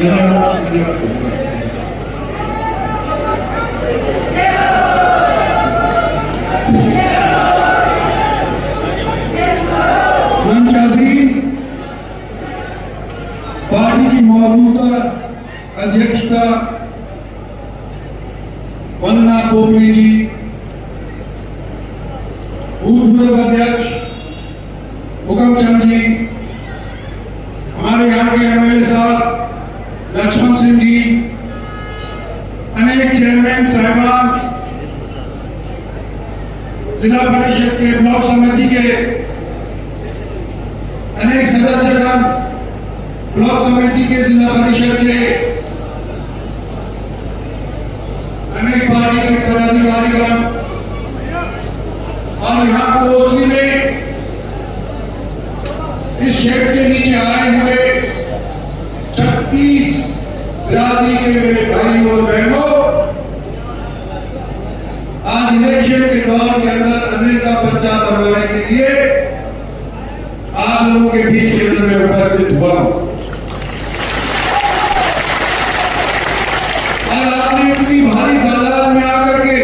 Party की मौजूदा अध्यक्षता वंदना पोपली जी, भूतपूर्व अध्यक्ष हुकमचंद जी, हमारे यहाँ के एमएलए साहब लक्ष्मण सिंह जी, अनेक चेयरमैन साहिबान, जिला परिषद के ब्लॉक समिति के अनेक सदस्यगण, ब्लॉक समिति के जिला परिषद के अनेक पार्टी के पदाधिकारीगण और यहाँ कोटली में इस शेड के नीचे आए हुए 36 बिरादरी के मेरे भाई और बहनों, आज इलेक्शन के दौर के अंदर अनिल का पर्चा बनवाने के लिए आप लोगों के बीच के अंदर में उपस्थित हुआ हूं। और आपने इतनी भारी तादाद में आकर के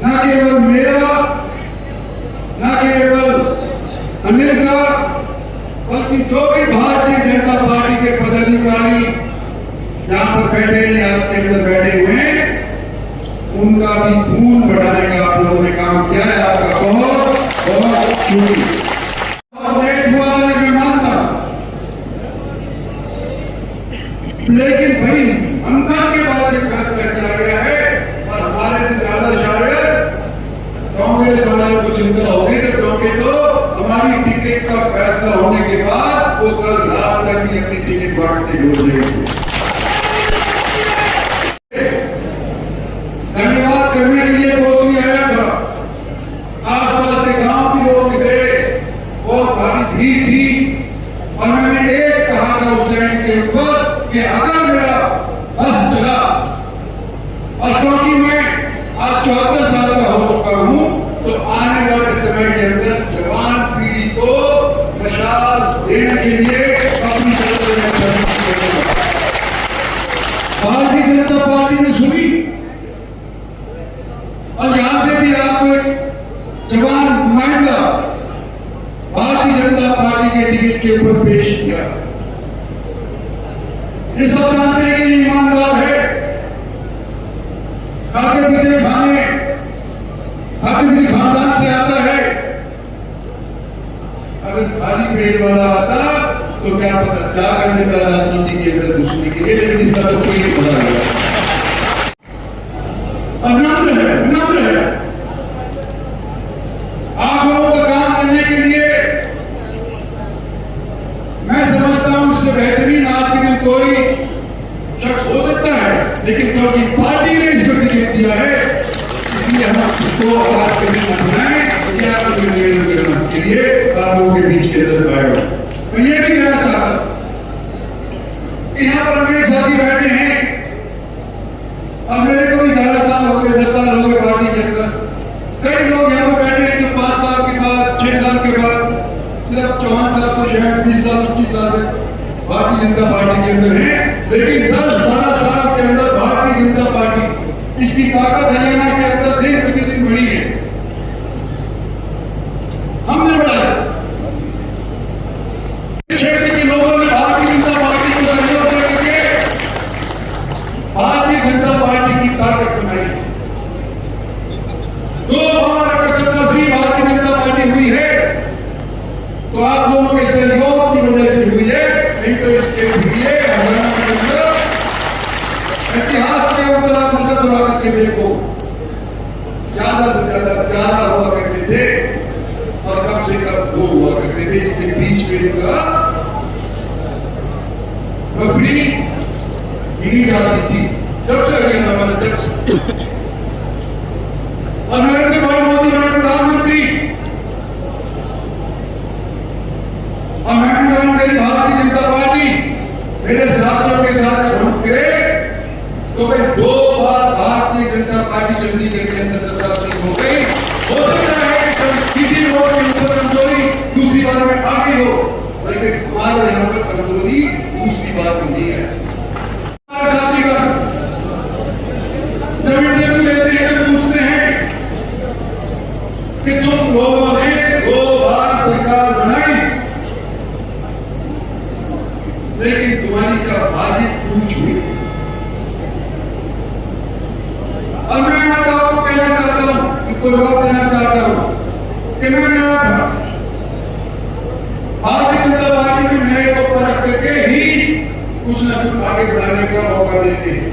न केवल मेरा, न केवल अनिल का, बल्कि जो भी भारतीय जनता पार्टी के पदाधिकारी यहाँ पर बैठे हैं, आपके अंदर बैठे हुए हैं, उनका भी खून बढ़ाने का आप लोगों ने काम किया है। आपका बहुत बहुत शुक्रिया। लेट हुआ है मैं मानता, लेकिन बड़ी मंथन के बाद एक फैसला किया गया है और हमारे से ज्यादा शायद कांग्रेस वालों को चिंता होगी क्योंकि तो हमारी टिकट का फैसला होने के बाद वो कल रात तक भी अपनी टिकट बांटने ढूंढ रहे थे। धन्यवाद करने के लिए कोसी आया था, आसपास के गांव भी लोग थे, बहुत भारी भीड़ थी और मैंने एक कहा था उस टाइम के ऊपर कि अगर मेरा बस चला, और क्योंकि मैं आज 74 साल का हो चुका हूं, तो आने वाले समय के अंदर जवान पीढ़ी को मशाल देने के लिए अपनी तरफ से मैं भारतीय जनता पार्टी ने सुनी और यहां से भी आपको एक जवान नुमाइंदा भारतीय जनता पार्टी के टिकट के ऊपर पेश किया। ये सब जानते हैं कि ईमानदार है, खाते पीते खानदान से आता है। अगर खाली पेट वाला आता तो क्या पता क्या करने का राजनीति के अंदर घुसने के लिए, लेकिन इसका तो कोई नहीं पता लगा। विनम्र है आप लोगों का काम करने के लिए। मैं समझता हूं इससे बेहतरीन आज के दिन कोई शख्स हो सकता है, लेकिन क्योंकि पार्टी ने इसको टिकट दिया है इसलिए हम इसको आज के दिन बनाएं के लिए आप लोगों के बीच के अंदर आएगा। मैं ये भी कहना चाहता हूं कि यहाँ पर अनेक साथी बैठे हैं और मेरे को भी 11 साल हो गए, 10 साल हो गए पार्टी के अंदर। कई लोग यहाँ पर बैठे हैं जो 5 साल के बाद, 6 साल के बाद, सिर्फ चौहान साहब तो शायद 20 साल 25 साल से भारतीय जनता पार्टी के अंदर है, लेकिन 10-12 साल के अंदर भारतीय जनता पार्टी इसकी ताकत हरियाणा के अंदर दिन प्रतिदिन बढ़ी है। हमने बढ़ाया, क्षेत्र के लोगों ने भारतीय जनता पार्टी को सहयोग करके भारतीय जनता पार्टी की ताकत बनाई। 2 बार अगर सत्तासी भारतीय जनता पार्टी हुई है तो आप लोगों के सहयोग की वजह से हुई है, नहीं तो इसके लिए हरियाणा के अंदर इतिहास के ऊपर आप नजर दौड़ा करके देखो, ज्यादा से ज्यादा 11 हुआ करते थे और कम से कम 2 हुआ करते थे। इसके बीच में इनका बफरी गिनी जाती थी जब से हरियाणा वाला, जब से और नरेंद्र भाई मोदी बने प्रधानमंत्री और मैंने कहा मेरी भारतीय जनता पार्टी मेरे साथियों के साथ हम करे तो मैं 2 बार भारतीय जनता पार्टी चंडीगढ़ के अंदर सत्ता सिंह हो गई। हो सकता है कि सीधी रोड के ऊपर कमजोरी दूसरी बार में आ गई हो, लेकिन हमारा यहाँ पर कमजोरी दूसरी बार में लेकिन तुम्हारी क्या बातचीत पूछ हुई। और मैं आज आपको कहना चाहता हूं, इनको जवाब देना चाहता हूं कि मैंने आया था भारतीय जनता पार्टी के न्याय को परख करके ही कुछ न कुछ आगे बढ़ाने का मौका देते हैं।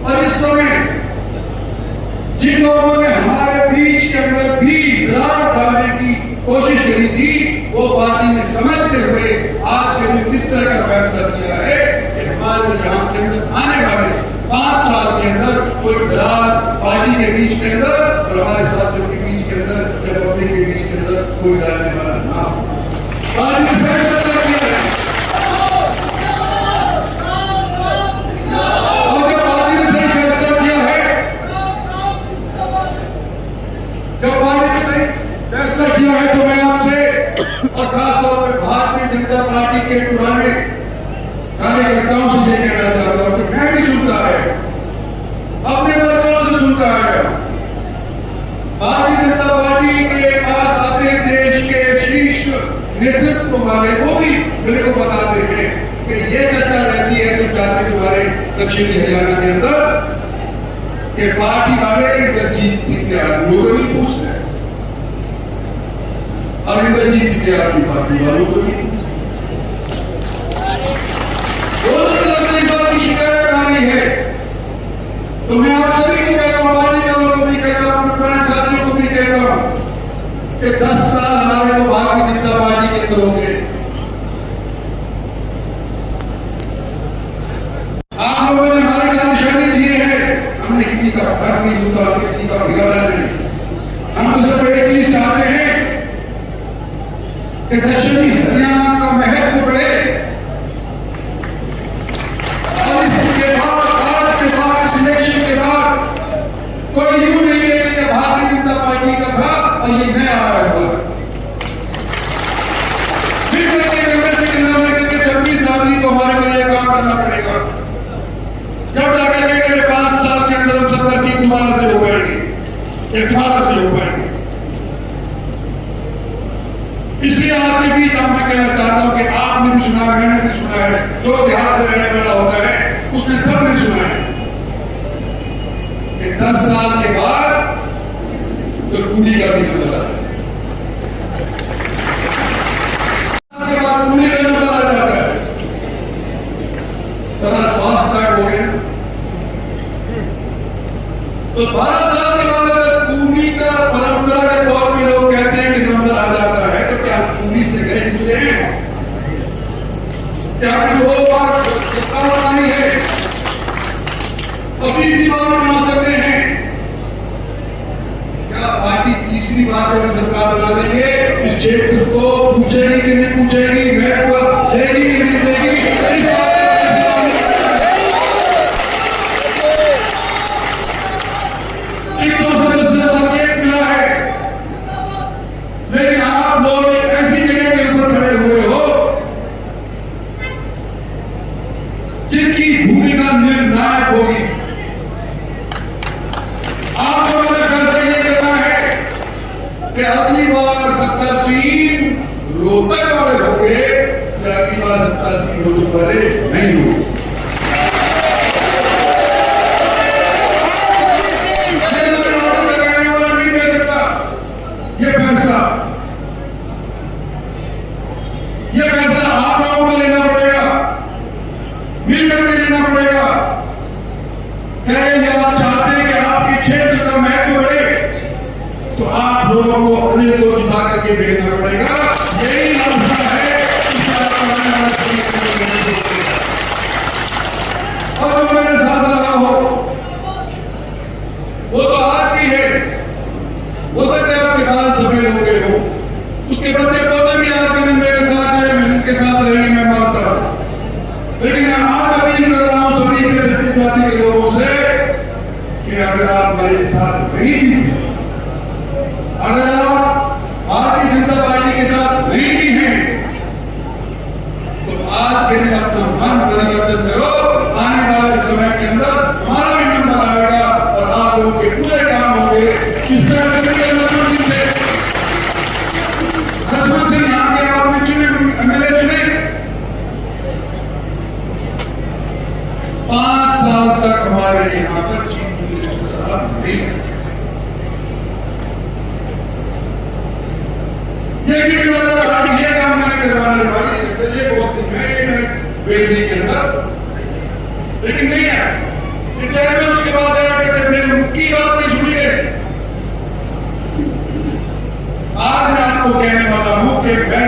और इस समय जिन लोगों ने हमारे बीच के अंदर भी दरार डालने की कोशिश करी थी, वो पार्टी ने समझते हुए आज के दिन इस तरह का फैसला किया है कि हमारे यहाँ के अंदर आने वाले 5 साल के अंदर कोई दरार पार्टी के बीच के अंदर और हमारे साथियों के बीच के अंदर या पब्लिक के बीच के अंदर कोई डालने वाला ना हो। पार्टी ने फैसला किया है। और जब पार्टी ने सही फैसला किया है, जब पार्टी ने सही फैसला किया है, तो मैं आपसे और खासतौर पर भारतीय जनता पार्टी के पुराने कार्यकर्ताओं से ये कहना चाहता हूं कि मैं भी सुनता है, अपने वर्करों से सुनता है, भारतीय जनता पार्टी के पास आते हैं देश के शीर्ष नेतृत्व वाले, वो भी मेरे को बताते हैं कि ये चर्चा रहती है जब जाते तुम्हारे दक्षिणी हरियाणा के अंदर कि पार्टी वाले इंद्रजीत सिंह के आदमियों को नहीं पूछते और इंद्रजीत सिंह के आदमी पार्टी वालों को नहीं पूछते। दोनों तरफ से इस बात की शिकायत आ रही है। तो मैं आप सभी को कहता हूं, पार्टी वालों को भी कहता हूं, पुराने साथियों को भी कहता हूं कि 10 साल हमारे को भारतीय जनता पार्टी के अंदर हो गए। आप लोगों ने हमारे लिए निशाने दिए हैं, हमने किसी का घर नहीं लूटा, हमने किसी का बिगाड़ा नहीं। हम तो सिर्फ एक चीज चाहते हैं कि दक्षिणी हरियाणा का महत्व बढ़े। और इसके बाद, आज के बाद, इस इलेक्शन के बाद कोई यूं नहीं ले कि भारतीय जनता पार्टी का था और ये नया आया हुआ है। फिर से नाम लेकर 26 नागरिक को हमारे को यह काम करना पड़ेगा। जब जाकर के अगले 5 साल के अंदर हम 70 सीट दोबारा से हो पाएंगे या दोबारा से हो पाएंगे। इसलिए आपके बीच मैं कहना चाहता हूं कि आपने भी सुना, मैंने भी सुना है, जो देहात में रहने वाला होता है उसने सबने सुना है कि 10 साल के बाद तो कूली का भी नंबर आता है, के बाद कूली का नंबर आ जाता है। थोड़ा फास्ट ट्रैक हो गया। तो 12 साल के बाद अगर कूली का परंपरा के तौर पे लोग कहते हैं कि नंबर आ जाता है, तो क्या कूली से गए गुजरे हैं? क्या आपने 2 बार सरकार बनाई है और तीसरी बार बना सकते हैं? क्या पार्टी तीसरी बार जब सरकार बना देंगे इस क्षेत्र को पूछेगी कि नहीं पूछेगी, महत्व देगी कि नहीं देगी? इस बात एक 210 संकेत मिला है, लेकिन आप लोग एक ऐसी जगह के ऊपर खड़े हुए हो जिनकी भूमिका निर्णायक होगी। आप लोगों ने फैसला ये करना है कि अगली बार 70 सीट रोहतक वाले होंगे या अगली बार 70 सीट रोहतक वाले नहीं होंगे। ये फैसला आप लोगों को लेना पड़ेगा, मिलकर के लेना पड़ेगा। क्या आप चाहते हैं कि आपके क्षेत्र का महत्व बढ़े, तो आप लोगों को अनिल को जिता करके भेजना पड़ेगा। यही रास्ता है। और जो मेरे साथ रहा हो वो तो आज भी है, हो सकता है आपके बाल सफेद हो गए हो, उसके बच्चे पौधे भी आज के दिन मेरे साथ है, मैं उनके साथ रहेंगे, मैं मानता हूं। लेकिन मैं आज अपील कर रहा हूं सभी से, छत्तीसगढ़ के लोगों से कि अगर आप मेरे साथ नहीं भी थे, अगर आप भारतीय जनता पार्टी के साथ नहीं भी हैं, तो आज के दिन अपना मन परिवर्तन करो। आने वाले समय के अंदर हमारा भी नंबर आएगा और आप लोगों के पूरे काम होंगे। इस तरह से लक्ष्मण सिंह यहाँ के आपने चुने MLA ये भी बताया था कि ये काम मैंने करवाना है, ये पोस्टिंग है, ये मैंने बेलनी के अंदर, लेकिन नहीं है। ये चेयरमैन उसके बाद आया करते थे, उनकी बात नहीं सुनी गई। आज मैं आपको कहने वाला हूं कि मैं